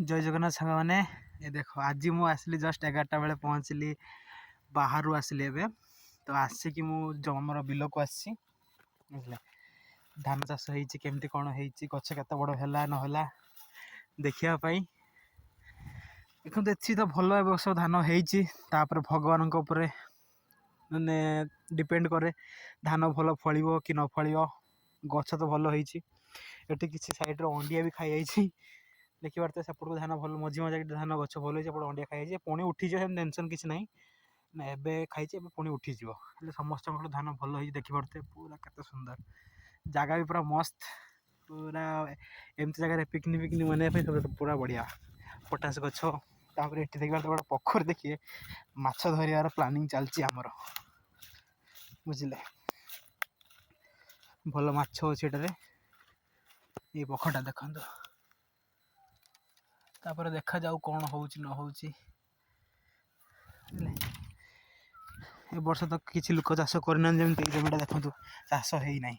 जय जगन्नाथ सांग मैंने ये देखो आज मु आसली जस्ट 11टा बेले पहुँचली बाहर आसली एवं तो आसिकी जो आम बिल को आसी धान चाष होमती कौन हो गच के बड़ है ना देखापी देखते ये तो भल ए वर्ष धान होपर भगवान माने डिपेंड करे धान भल फल कि न फल गच तो भल होती किसी साइड अंडिया भी खाई देखी पारे सेपट धान भल मझी मजा धान गच भल अंडिया खाई पुणी उठी टेंशन किसी ना ना एवं खाई पुणी उठीज समस्त धान भल हो देखी पारे पूरा केते सुंदर जगह भी पूरा मस्त पूरा एमती जगह पिकनिक पिकनिक मनवाई पूरा बढ़िया पटास गछ ये देखिए गोटे पोखर देखिए माछ धरियार प्लानिंग चलती आमर बुझे भल माछ अच्छे ये पोखरटा देखो तापर देखा जाऊ कौन हो न हो वर्ष तो किसी लोक चाष करना जमीटा देखो चाष होना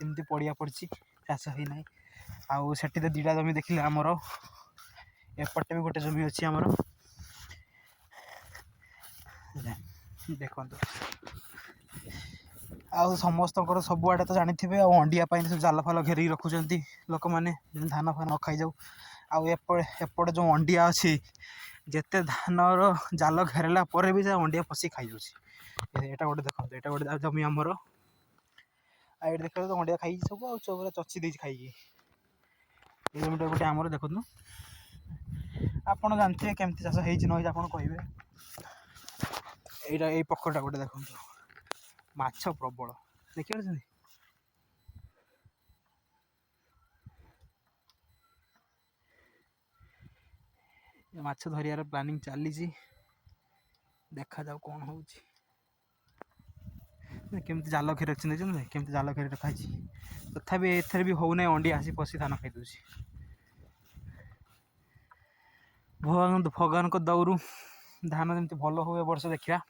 जमी पड़िया पड़ी चाष होना आउ से दीटा जमी देखिले आमर एपटे भी गोटे जमी अच्छी आमर देखो आउ समस्त सबुआड़े तो जानी थे अंडिया सब जाल फाल घेरिक रखुंट लोक मैंने धान फान न खाई जाऊ आउट जो अंडिया अच्छी जिते धान जाल घेरला भी अंडिया पशि खाई जाऊँगी यहाँ गोटे देखो यहाँ गोटे जमी आमर ये देख तो अंडिया खाई सब चौरा चची दे खाई ये जमीटा गोटे आमर देखु आपड़ जानते केमती चाष हो आप कहे यही पोखरटा गोटे देखो माछ प्रबल देखिए माछ धरियार प्लानिंग चली देखा जाऊ कौन हो केमती जाल घेर रखते केमती जाल घेर रखाई तथापि एथर भी होना अंडिया आसी पशि धान खाई दूसरी भगवान को दौरू धान जमी भल हो वर्ष देखा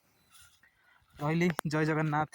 रही जय जगन्नाथ।